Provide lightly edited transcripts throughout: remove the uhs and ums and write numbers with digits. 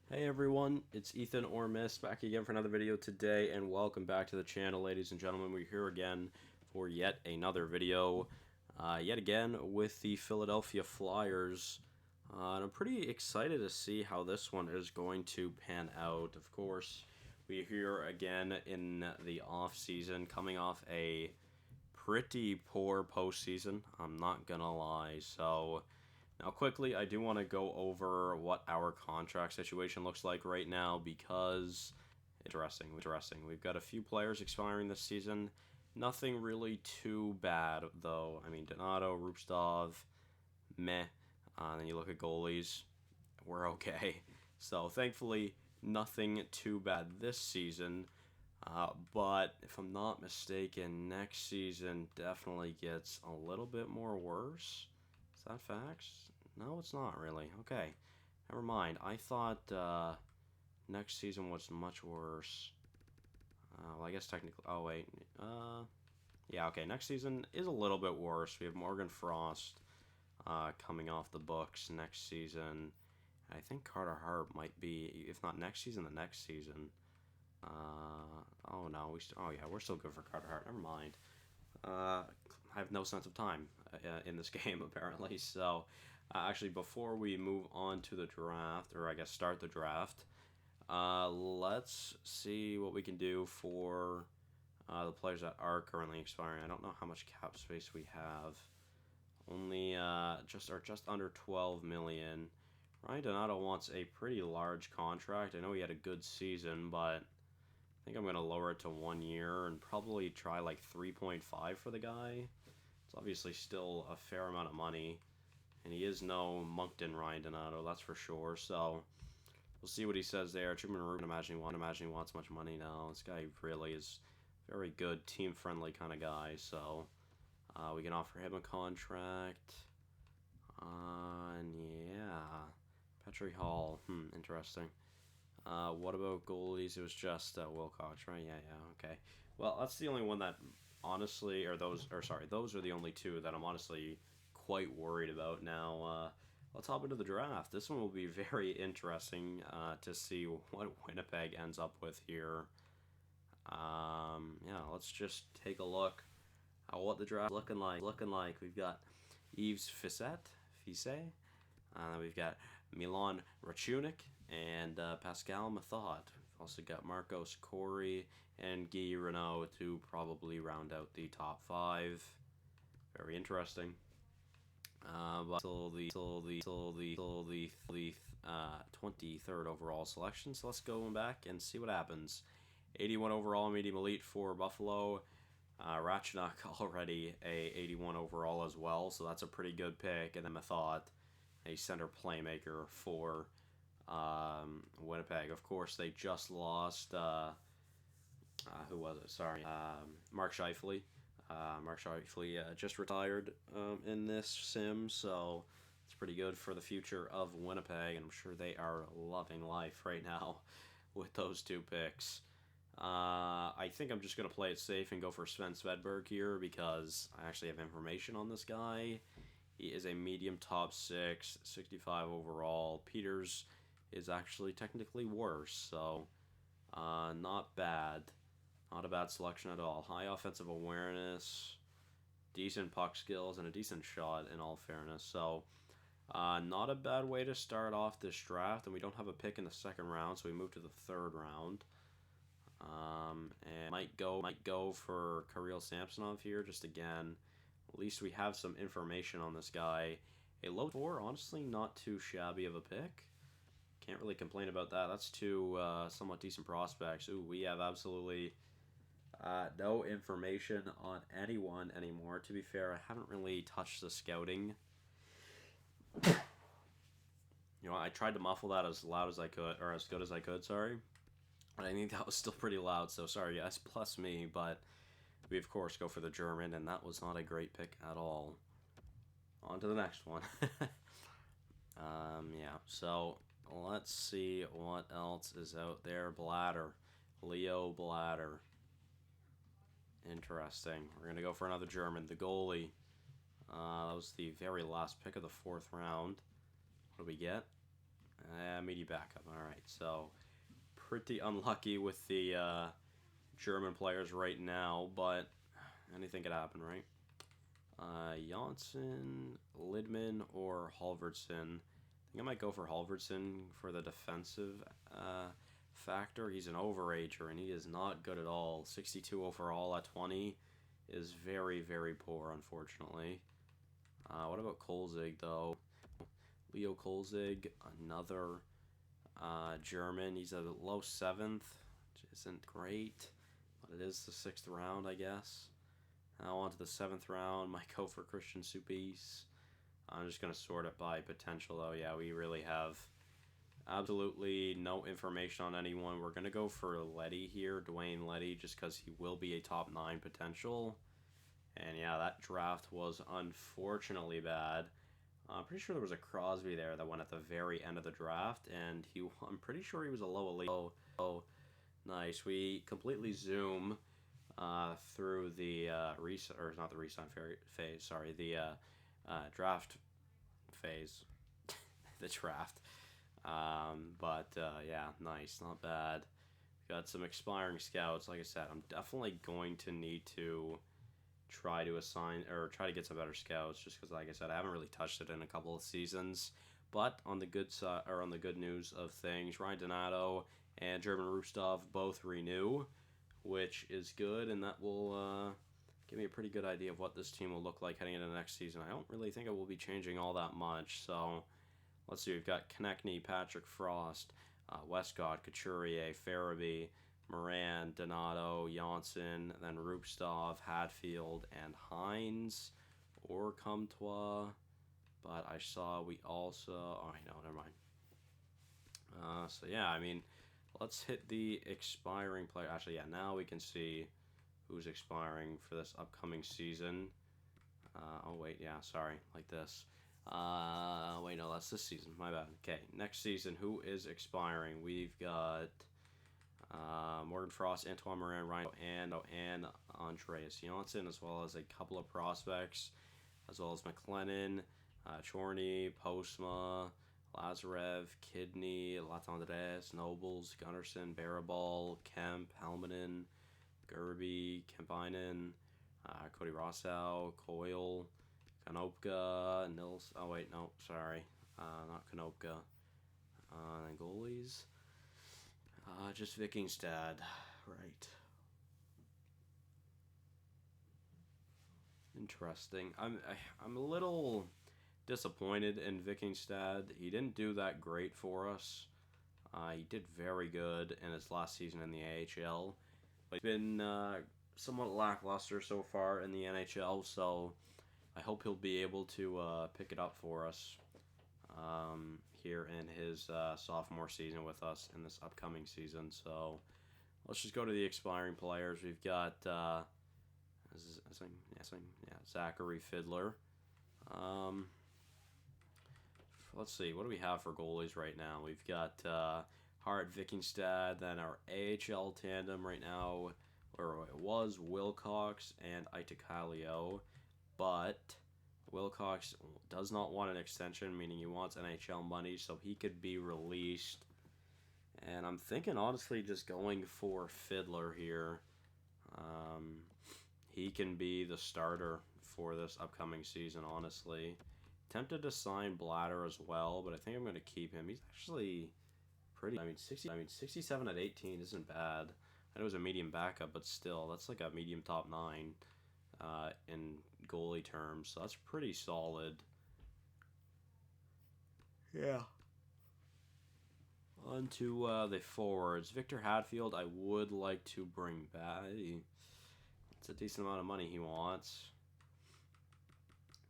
Hey everyone, it's Ethan or Miss back again for another video today, and welcome back to the channel, ladies and gentlemen. We're here again for yet another video, yet again with the Philadelphia Flyers, and I'm pretty excited to see how this one is going to pan out. Of course, we're here again in the off season, coming off a pretty poor postseason, I'm not gonna lie. So now, quickly, I do want to go over what our contract situation looks like right now because interesting. We've got a few players expiring this season. Nothing really too bad, though. I mean, Donato, Rupstov, meh. Then you look at goalies, we're okay. So, thankfully, nothing too bad this season. But if I'm not mistaken, next season definitely gets a little bit more worse. Is that facts? No, it's not really. Okay, never mind. I thought next season was much worse. Well, I guess technically. Oh wait. Yeah. Okay. Next season is a little bit worse. We have Morgan Frost coming off the books next season. I think Carter Hart might be, if not next season, the next season. Oh no. Oh yeah, we're still good for Carter Hart. Never mind. I have no sense of time in this game apparently. So actually, before we move on to the draft, or I guess start the draft, let's see what we can do for the players that are currently expiring. I don't know how much cap space we have. Only just under 12 million. Ryan Donato wants a pretty large contract. I know he had a good season, but I think I'm going to lower it to 1 year and probably try like 3.5 for the guy. It's obviously still a fair amount of money, and he is no Moncton Ryan Donato, that's for sure. So we'll see what he says there. Truman Rubin, imagine he wants much money now. This guy really is very good, team-friendly kind of guy. So we can offer him a contract. And yeah, Petrie Hall. Interesting. What about goalies? It was just Wilcox, right? Yeah, okay. Well, that's the only one that honestly, those are the only two that I'm honestly quite worried about. Now, let's hop into the draft. This one will be very interesting to see what Winnipeg ends up with here. Yeah, let's just take a look at what the draft is looking like. We've got Yves Fisse. We've got Milan Rachunik and Pascal Mathot. We've also got Marcos Corey and Guy Renault to probably round out the top 5. Very interesting. But till the 23rd overall selection. So let's go back and see what happens. 81 overall, medium elite for Buffalo. Ratchnok already a 81 overall as well, so that's a pretty good pick. And then Mathot, a center playmaker for Winnipeg. Of course, they just lost. Who was it? Sorry, Mark Scheifele. Mark Scheifele just retired in this sim, so it's pretty good for the future of Winnipeg, and I'm sure they are loving life right now with those two picks. I think I'm just going to play it safe and go for Sven Svedberg here because I actually have information on this guy. He is a medium top 6, 65 overall. Peters is actually technically worse, so not bad. Not a bad selection at all. High offensive awareness, decent puck skills, and a decent shot in all fairness. So not a bad way to start off this draft, and we don't have a pick in the second round, so we move to the 3rd round. And might go for Kirill Samsonov here, just again. At least we have some information on this guy. A low 4, honestly, not too shabby of a pick. Can't really complain about that. That's two somewhat decent prospects. Ooh, we have absolutely no information on anyone anymore. To be fair, I haven't really touched the scouting. You know, I tried to muffle that as loud as I could, or as good as I could, sorry. But I think that was still pretty loud, so sorry, yes, plus me, but we, of course, go for the German, and that was not a great pick at all. On to the next one. Yeah, so let's see what else is out there. Blatter. Leo Blatter. Interesting. We're going to go for another German. The goalie. That was the very last pick of the 4th round. What do we get? Media backup. Alright, so pretty unlucky with the German players right now, but anything could happen, right? Janssen, Lidman, or Halvardson. I think I might go for Halvardson for the defensive factor. He's an overager, and he is not good at all. 62 overall at 20 is very, very poor, unfortunately. What about Kolzig, though? Leo Kolzig, another German. He's a low 7th, which isn't great, but it is the 6th round, I guess. Now on to the 7th round. Might go for Christian Supis. I'm just going to sort it by potential, though. Yeah, we really have absolutely no information on anyone. We're going to go for Leddy here, Dwayne Leddy, just because he will be a top 9 potential. And yeah, that draft was unfortunately bad. I'm pretty sure there was a Crosby there that went at the very end of the draft, and I'm pretty sure he was a low elite. Oh, nice. We completely zoom through the not the resign phase, sorry, the draft phase, the draft. Yeah, nice, not bad. Got some expiring scouts. Like I said, I'm definitely going to need to try to assign or try to get some better scouts, just because, like I said, I haven't really touched it in a couple of seasons. But on the good side, or on the good news of things, Ryan Donato and German Rustov both renew, which is good, and that will give me a pretty good idea of what this team will look like heading into the next season. I don't really think it will be changing all that much, so let's see. We've got Konechny, Patrick Frost, Westcott, Couturier, Farabee, Moran, Donato, Janssen, then Rupstov, Hatfield, and Hines, or Comtois. But I saw we also... Oh, no, never mind. So, yeah, I mean, let's hit the expiring player. Actually, yeah, now we can see who's expiring for this upcoming season. Oh, wait, yeah, sorry, like this. Wait, no, that's this season. My bad. Okay, next season, who is expiring? We've got Morgan Frost, Antoine Morin, Ryan, and Andreas Janssen, as well as a couple of prospects, as well as McLennan, Chorney, Postma, Lazarev, Kidney, Latendresse, Nobles, Gunnarsson, Barabal, Kemp, Helmanen, Gerby, Kempinen, Cody Rossau, Coyle, Konopka, Nils. Oh, wait, no, sorry. Not Konopka. And goalies. Just Vikingstad. Right. Interesting. I'm a little disappointed in Vikingstad. He didn't do that great for us. He did very good in his last season in the AHL. But he's been somewhat lackluster so far in the NHL, so I hope he'll be able to pick it up for us here in his sophomore season with us in this upcoming season. So let's just go to the expiring players. We've got Zachary FIDDLER. Let's see, what do we have for goalies right now? We've got Hart, Vikingstad, then our AHL tandem right now, or it was Wilcox and Itacalio, but Wilcox does not want an extension, meaning he wants NHL money, so he could be released. And I'm thinking, honestly, just going for FIDDLER here. He can be the starter for this upcoming season, honestly. Tempted to sign Blatter as well, but I think I'm going to keep him. He's actually pretty... I mean, 67 at 18 isn't bad. I know it was a medium backup, but still, that's like a medium top 9 in goalie terms, so that's pretty solid. Yeah. On to the forwards. Victor Hatfield, I would like to bring back. It's a decent amount of money he wants.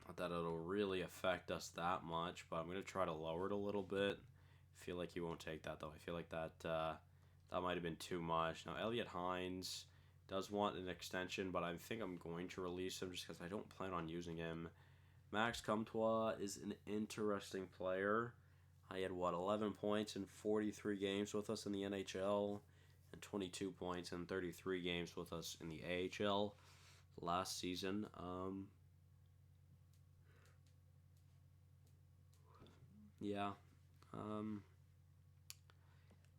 Not that it'll really affect us that much, but I'm going to try to lower it a little bit. I feel like he won't take that, though. I feel like that that might have been too much. Now, Elliot Hines does want an extension, but I think I'm going to release him just because I don't plan on using him. Max Comtois is an interesting player. He had, 11 points in 43 games with us in the NHL, and 22 points in 33 games with us in the AHL last season. Yeah.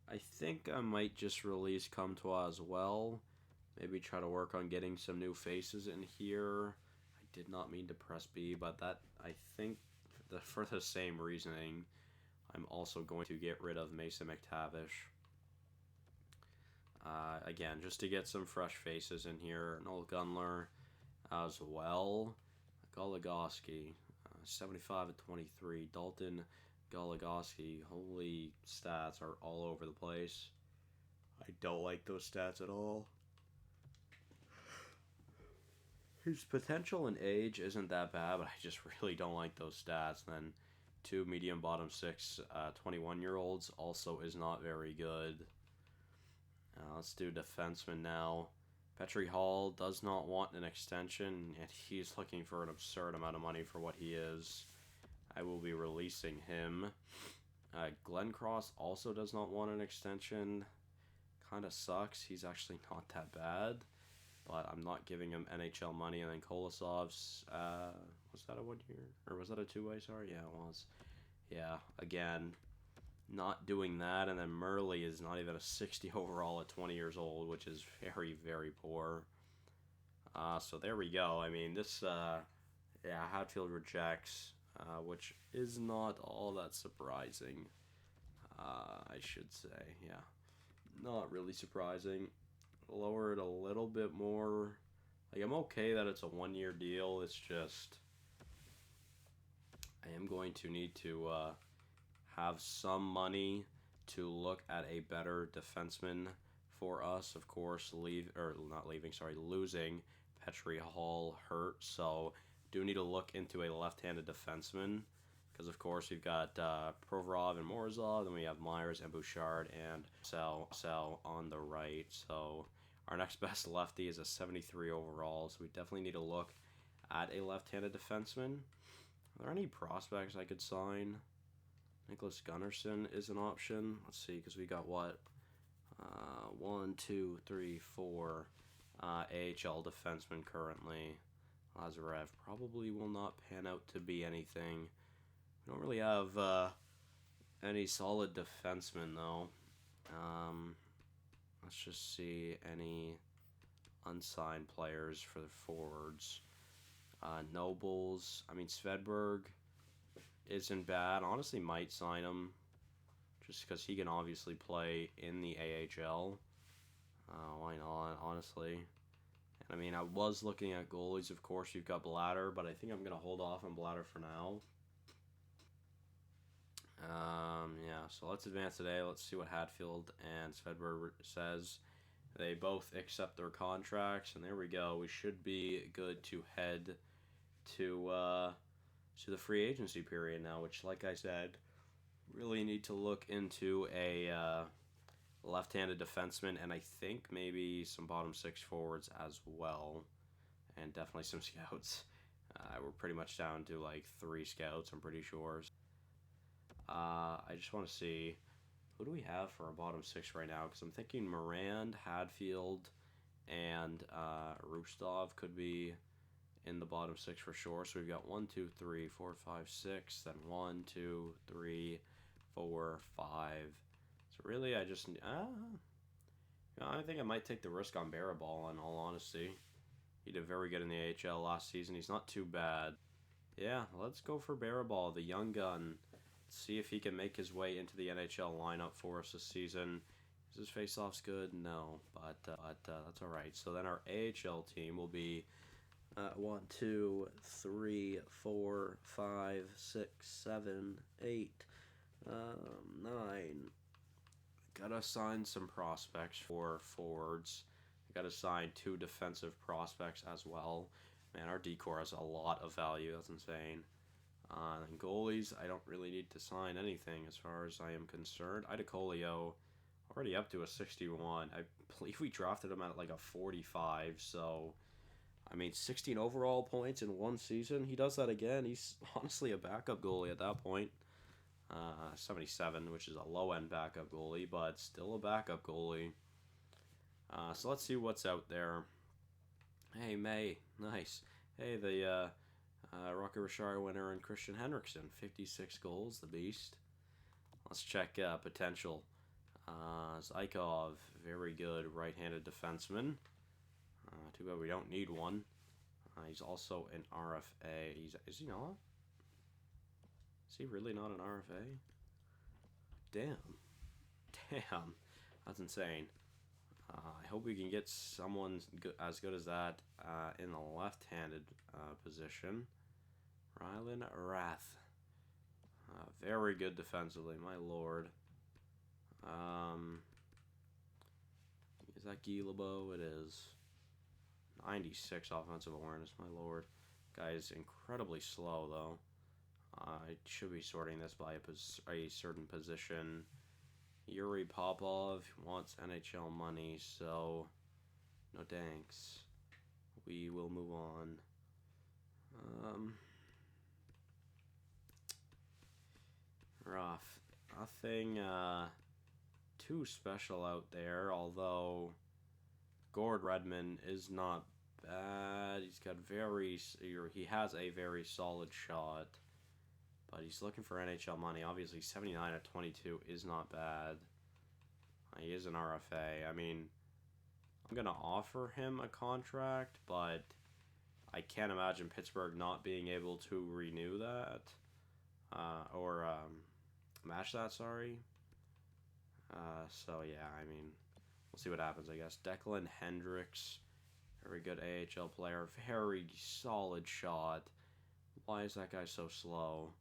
I think I might just release COMTOIS as well. Maybe try to work on getting some new faces in here. I did not mean to press B, but that, I think, for the same reasoning, I'm also going to get rid of Mason McTavish. Again, just to get some fresh faces in here. Noel Gunler as well. GOLIGOSKI, 75 at 23. Dalton GOLIGOSKI. Holy stats are all over the place. I don't like those stats at all. His potential and age isn't that bad, but I just really don't like those stats. And then 2 medium bottom 6 21-year-olds also is not very good. Let's do defenseman now. Petri Hall does not want an extension, and he's looking for an absurd amount of money for what he is. I will be releasing him. Glenn Cross also does not want an extension. Kind of sucks. He's actually not that bad, but I'm not giving him NHL money. And then Kolosov's, was that a 1 year? Or was that a 2-way? Sorry, yeah, it was. Yeah, again, not doing that. And then Murley is not even a 60 overall at 20 years old, which is very, very poor. So there we go. I mean, this, yeah, Hatfield rejects, which is not all that surprising, I should say. Yeah, not really surprising. Lower it a little bit more. Like, I'm okay that it's a 1-year deal. It's just, I am going to need to have some money to look at a better defenseman for us. Of course, losing Petri Hall hurt, so do need to look into a left-handed defenseman, because of course we've got Provorov and Morozov, then we have Myers and Bouchard and Sell on the right. So our next best lefty is a 73 overall, so we definitely need to look at a left-handed defenseman. Are there any prospects I could sign? Nicholas Gunnarsson is an option. Let's see, because we got what? 1, 2, 3, 4 AHL defensemen currently. Lazarev probably will not pan out to be anything. We don't really have any solid defensemen, though. Let's just see any unsigned players for the forwards. Nobles. I mean, SVEDBERG isn't bad. Honestly, might sign him just because he can obviously play in the AHL. Why not, honestly? And I mean, I was looking at goalies. Of course, you've got Blatter, but I think I'm going to hold off on Blatter for now. Yeah, so let's advance today. Let's see what Hatfield and SVEDBERG says. They both accept their contracts, and there we go. We should be good to head to the free agency period now, which, like I said, really need to look into a left-handed defenseman, and I think maybe some bottom 6 forwards as well, and definitely some scouts. We're pretty much down to like 3 scouts, I'm pretty sure. I just want to see, who do we have for our bottom 6 right now? Because I'm thinking Morand, Hadfield, and Rustov could be in the bottom 6 for sure. So we've got 1, 2, 3, 4, 5, 6, then 1, 2, 3, 4, 5. So really, I just, I think I might take the risk on Barabal, in all honesty. He did very good in the AHL last season. He's not too bad. Yeah, let's go for Barabal, the young gun. Let's see if he can make his way into the NHL lineup for us this season. Is his face-offs good? No, but that's all right. So then our AHL team will be 1, 2, 3, 4, 5, 6, 7, 8, 9. Gotta sign some prospects for forwards. Gotta sign 2 defensive prospects as well. Man, our decor has a lot of value. That's insane. And goalies, I don't really need to sign anything as far as I am concerned. Idacolio, already up to a 61. I believe we drafted him at like a 45, so I mean, 16 overall points in 1 season. He does that again. He's honestly a backup goalie at that point. 77, which is a low-end backup goalie, but still a backup goalie. So let's see what's out there. Hey, May. Nice. Hey, the Rocket Richard winner and Christian Henriksen. 56 goals, the beast. Let's check potential. ZIKOV, very good right-handed defenseman. Too bad we don't need one. He's also an RFA. Is he not? Is he really not an RFA? Damn. Damn. That's insane. I hope we can get someone as good as that in the left-handed position. Rylan Rath. Very good defensively, my lord. Is that Guilebo? It is. 96 offensive awareness, my lord. Guy is incredibly slow, though. I should be sorting this by a certain position. Yuri Popov wants NHL money, so no thanks. We will move on. Rough. Nothing too special out there, although Gord Redmond is not bad. He has a very solid shot, but he's looking for NHL money. Obviously, 79 at 22 is not bad. He is an RFA. I mean, I'm going to offer him a contract, but I can't imagine Pittsburgh not being able to renew that. Or match that, sorry. So, yeah, I mean, we'll see what happens, I guess. Declan Hendricks, very good AHL player. Very solid shot. Why is that guy so slow?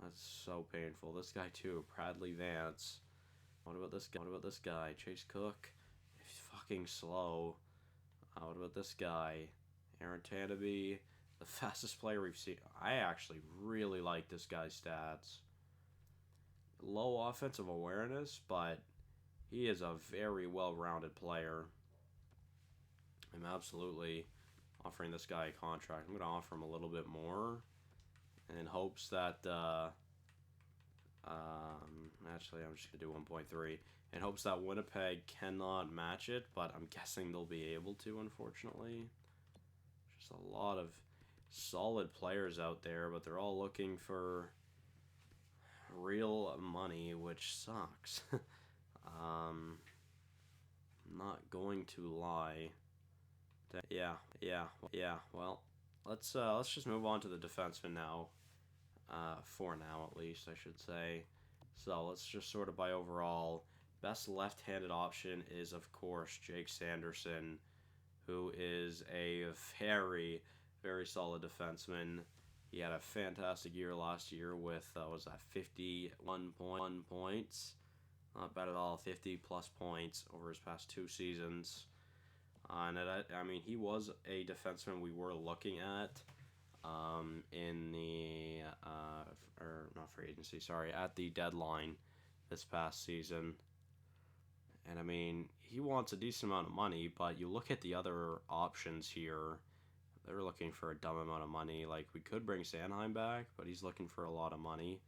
That's so painful. This guy, too, Bradley Vance. What about this guy? What about this guy? Chase Cook. He's fucking slow. What about this guy? Aaron Tanabe. The fastest player we've seen. I actually really like this guy's stats. Low offensive awareness, but he is a very well-rounded player. I'm absolutely offering this guy a contract. I'm going to offer him a little bit more in hopes that, actually, I'm just going to do 1.3, in hopes that Winnipeg cannot match it, but I'm guessing they'll be able to, unfortunately. Just a lot of solid players out there, but they're all looking for real money, which sucks. I'm not going to lie. Yeah. Well, let's just move on to the defenseman now. For now, at least, I should say. So let's just sort of by overall. Best left-handed option is, of course, Jake Sanderson, who is a very, very solid defenseman. He had a fantastic year last year with, was that 51 points? Not bad at all, 50-plus points over his past 2 seasons. And I mean, he was a defenseman we were looking at in the, or not free agency, sorry, at the deadline this past season. And I mean, he wants a decent amount of money, but you look at the other options here, they're looking for a dumb amount of money. Like, we could bring Sanheim back, but he's looking for a lot of money.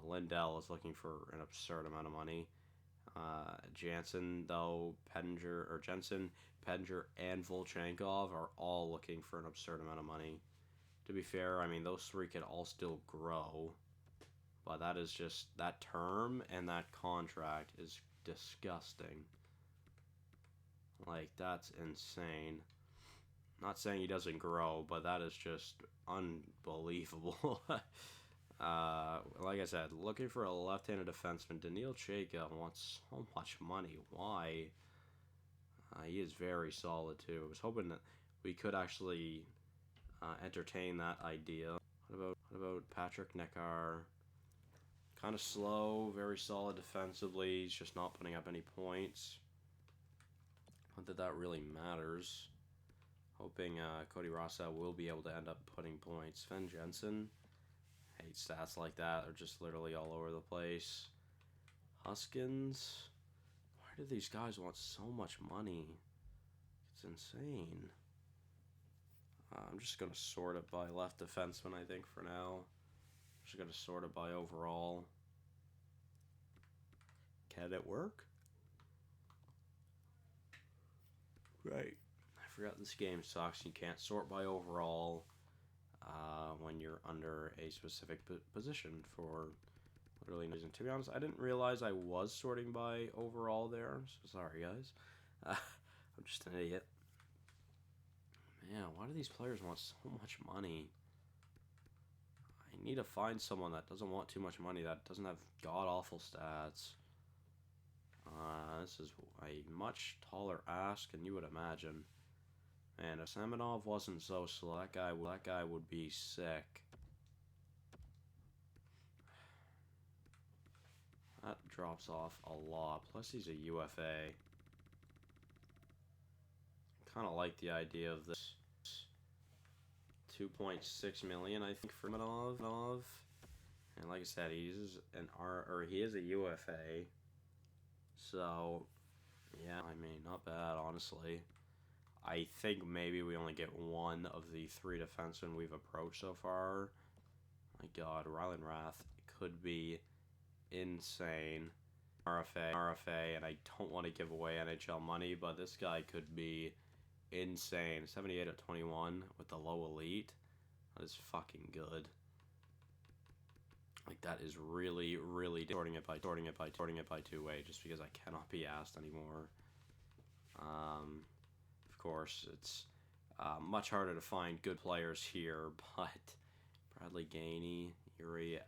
Lindell is looking for an absurd amount of money. Jensen, Pettinger, and Volchenkov are all looking for an absurd amount of money. To be fair, I mean, those 3 could all still grow, but that is just, that term and that contract is disgusting. Like, that's insane. Not saying he doesn't grow, but that is just unbelievable. Like I said, looking for a left-handed defenseman. Daniil Chayka wants so much money. Why? He is very solid, too. I was hoping that we could actually entertain that idea. What about Patrick Neckar? Kind of slow, very solid defensively. He's just not putting up any points. Not that that really matters. Hoping Cody Rossa will be able to end up putting points. Sven Jensen. Hate stats like that. They're just literally all over the place. Huskins. Why do these guys want so much money? It's insane. I'm just going to sort it by left defenseman, I think, for now. Just going to sort it by overall. Can it work? Right. I forgot this game sucks. You can't sort by overall when you're under a specific position for Literally no reason. To be honest, I didn't realize I was sorting by overall there. So sorry, guys. I'm just an idiot. Man, why do these players want so much money? I need to find someone that doesn't want too much money, that doesn't have god-awful stats. This is a much taller ask than you would imagine. And if SAMSONOV wasn't so slow, that guy would be sick. That drops off a lot. Plus he's a UFA. Kind of like the idea of this 2.6 million, I think, for SAMSONOV. And like I said, he is a UFA. So, yeah, I mean, not bad, honestly. I think maybe we only get one of the 3 defensemen we've approached so far. My God, Rylan Rath could be insane. RFA, and I don't want to give away NHL money, but this guy could be insane. 78 at 21 with the low elite. That is fucking good. Like, that is really, really sorting it by 2-way, just because I cannot be asked anymore. Of course, it's much harder to find good players here, but Bradley Gainey, Yuri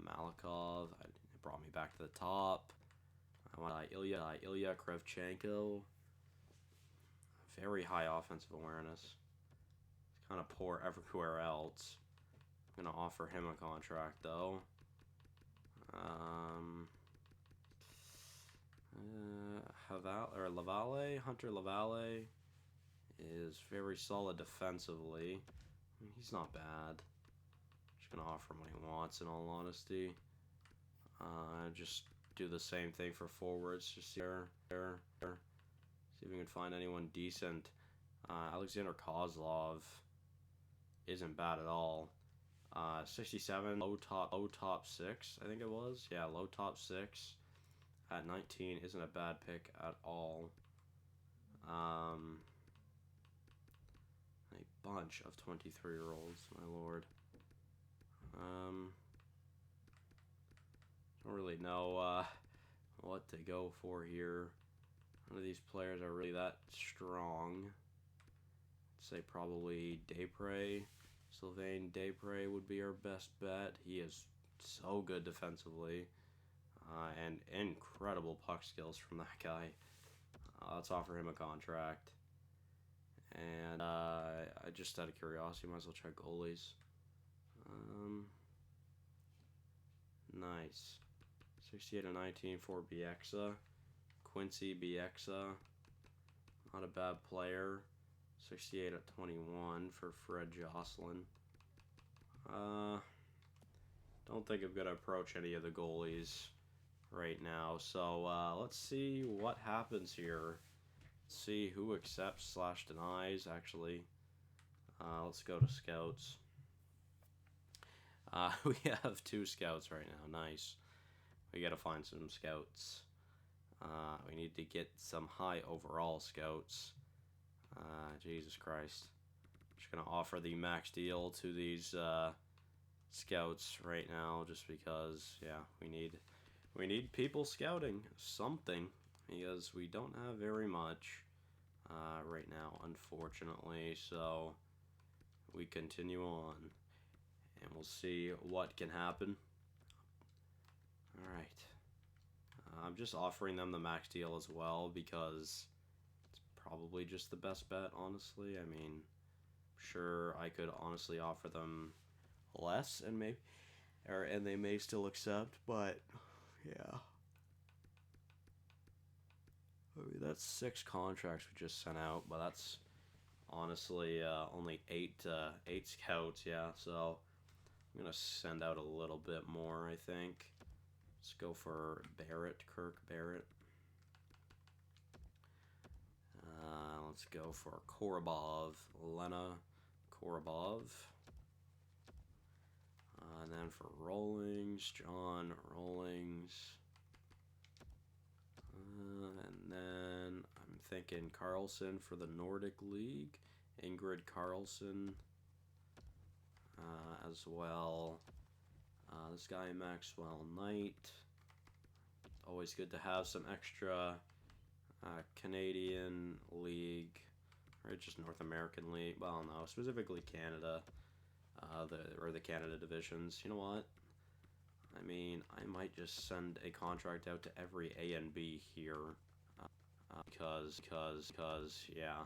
Malikov, it brought me back to the top. I want Ilya Kravchenko. Very high offensive awareness. It's kind of poor everywhere else. I'm gonna offer him a contract though. Hunter Lavalle is very solid defensively. I mean, he's not bad. Just gonna offer him what he wants, in all honesty. Just do the same thing for forwards. Just see if we can find anyone decent. Alexander Kozlov isn't bad at all. 67, low top 6, I think it was. Yeah, low top 6 at 19 isn't a bad pick at all. A bunch of 23-year-olds, my lord. Don't really know what to go for here. None of these players are really that strong. I'd say probably Desprez. Sylvain Desprez would be our best bet. He is so good defensively. And incredible puck skills from that guy. Let's offer him a contract. And I just out of curiosity, might as well check goalies. Nice. 68 and 19 for Bieksa. Quincy Bieksa. Not a bad player. 68 at 21 for Fred Jocelyn. Don't think I'm going to approach any of the goalies right now. So let's see what happens here. See who accepts / denies, actually. Let's go to scouts. We have 2 scouts right now. Nice. We got to find some scouts. We need to get some high overall scouts. Jesus Christ. I'm just going to offer the max deal to these scouts right now, just because, yeah, we need people scouting something, because we don't have very much right now, unfortunately. So we continue on, and we'll see what can happen. Alright. I'm just offering them the max deal as well, because it's probably just the best bet, honestly. I mean, sure, I could honestly offer them less, and they may still accept, but yeah. I mean, that's 6 contracts we just sent out, but that's honestly only 8 scouts, yeah. So I'm gonna send out a little bit more, I think. Let's go for Barrett, Kirk Barrett. Let's go for Korobov, Lena Korobov. And then for Rawlings, John Rawlings. And then I'm thinking Carlson for the Nordic League. Ingrid Carlson as well. This guy, Maxwell Knight. Always good to have some extra Canadian League, or just North American League. Well, no, specifically Canada, the Canada divisions. You know what? I mean, I might just send a contract out to every A and B here, because, yeah,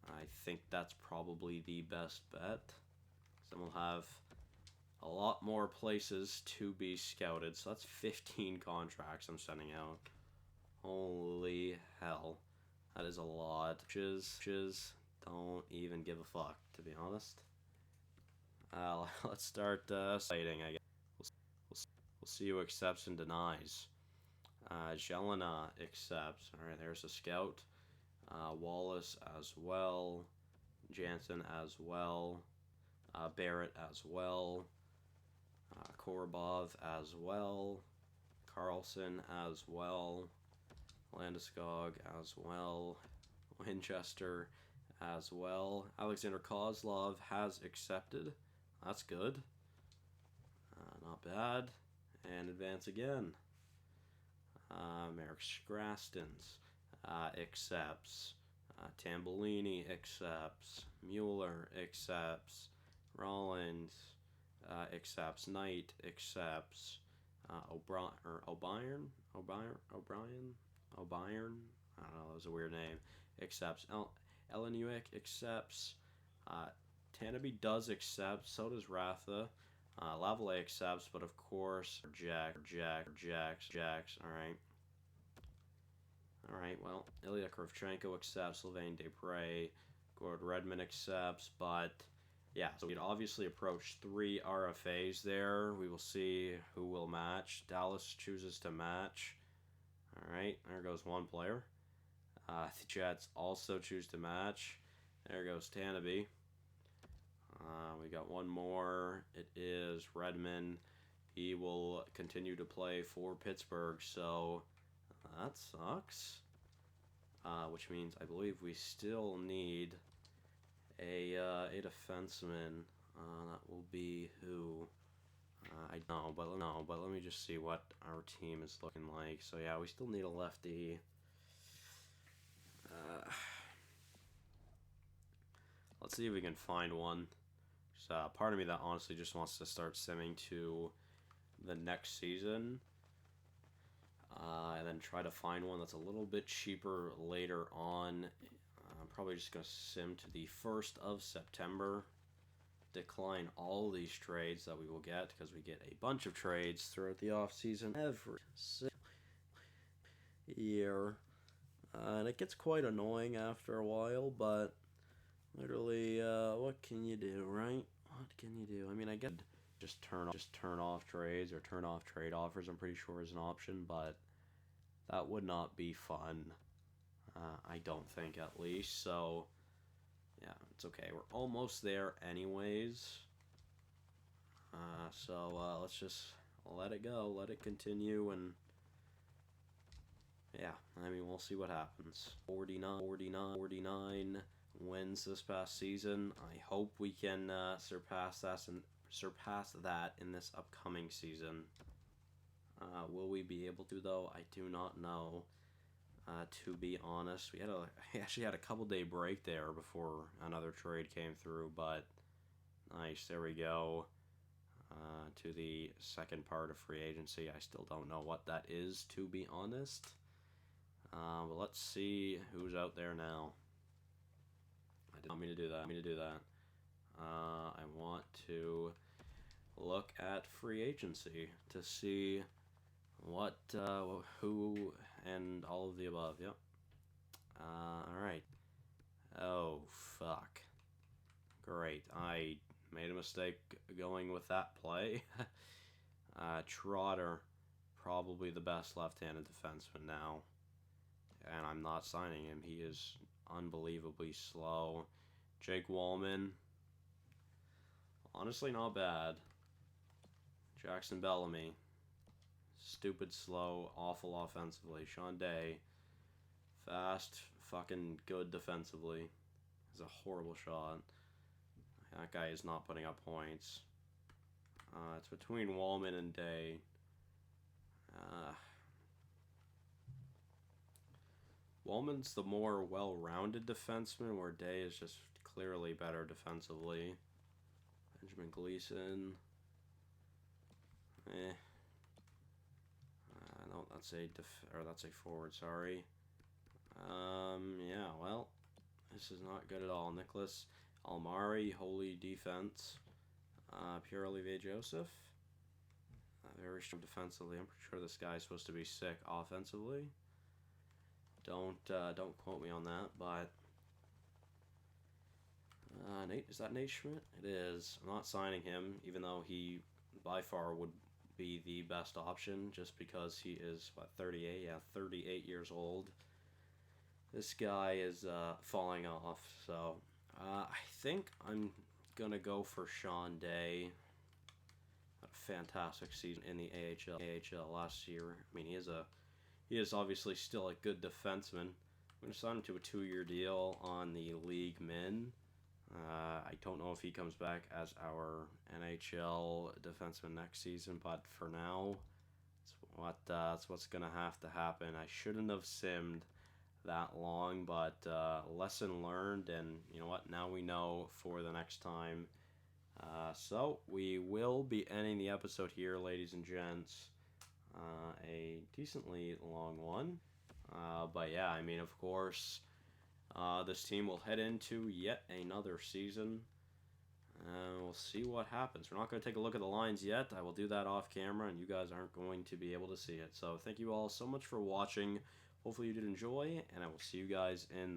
I think that's probably the best bet. Then we'll have a lot more places to be scouted, so that's 15 contracts I'm sending out. Holy hell, that is a lot. Just don't even give a fuck, to be honest. Let's start citing, I guess. We'll see who accepts and denies. Jelena accepts. Alright, there's a scout. Wallace as well. Jansen as well. Barrett as well. Korobov as well. Carlson as well. Landeskog as well. Winchester as well. Alexander Kozlov has accepted. That's good. Not bad. And advance again. Merrick Scrastons accepts. Tambellini accepts. Mueller accepts. Rollins accepts. Knight accepts. O'Brien. I don't know, that was a weird name. Accepts. Eleniuk accepts. Tanabe does accept. So does Ratha. Lavallee accepts, but of course, Jacks. Alright, well, Ilya Kravchenko accepts. Sylvain Desprez. Gord Redmond accepts, but yeah, so we'd obviously approach 3 RFAs there. We will see who will match. Dallas chooses to match. Alright, there goes one player. The Jets also choose to match. There goes Tanabe. We got one more. It is Redmond. He will continue to play for Pittsburgh, so that sucks. Which means I believe we still need a defenseman. That will be who? I know, but let me just see what our team is looking like. So yeah, we still need a lefty. Let's see if we can find one. So part of me that honestly just wants to start simming to the next season, and then try to find one that's a little bit cheaper later on. I'm probably just gonna sim to the 1st of September. Decline all these trades that we will get, because we get a bunch of trades throughout the off season every year, and it gets quite annoying after a while. But literally, what can you do, right? What can you do? I mean, I get just turn off trades or turn off trade offers. I'm pretty sure is an option, but that would not be fun. I don't think, at least. So yeah, it's okay. We're almost there anyways. So let's just let it go, let it continue, and yeah, I mean, we'll see what happens. 49 wins this past season. I hope we can surpass that in this upcoming season. Will we be able to, though? I do not know. To be honest, we actually had a couple-day break there before another trade came through, but nice, there we go. To the second part of free agency. I still don't know what that is, to be honest. But let's see who's out there now. I didn't want me to do that. I want to look at free agency to see what, who, and all of the above. Yep. Alright. Oh, fuck. Great. I made a mistake going with that play. Trotter, probably the best left-handed defenseman now. And I'm not signing him. He is unbelievably slow. Jake Wallman, honestly not bad. Jackson Bellamy, stupid slow, awful offensively. Sean Day, fast, fucking good defensively. It's a horrible shot. That guy is not putting up points. It's between Wallman and Day. Wallman's the more well-rounded defenseman, where Day is just clearly better defensively. Benjamin Gleason. No, that's a forward. Sorry. Yeah. Well, this is not good at all. Nicholas Almari, holy defense. Pierre-Olivier Joseph. Very strong defensively. I'm pretty sure this guy's supposed to be sick offensively. Don't quote me on that, but Nate, is that Nate Schmidt? It is. I'm not signing him, even though he by far would be the best option, just because he is, what, 38? Yeah, 38 years old. This guy is falling off, so I think I'm gonna go for Sean Day. Had a fantastic season in the AHL last year. I mean, he is obviously still a good defenseman. I'm gonna sign him to a 2-year deal on the league min. I don't know if he comes back as our NHL defenseman next season, but for now, that's what's gonna have to happen. I shouldn't have simmed that long, but lesson learned, and you know what? Now we know for the next time. So we will be ending the episode here, ladies and gents. A decently long one, but yeah, I mean, of course, this team will head into yet another season. We'll see what happens. We're not going to take a look at the lines yet. I will do that off camera, and you guys aren't going to be able to see it. So thank you all so much for watching. Hopefully you did enjoy, and I will see you guys in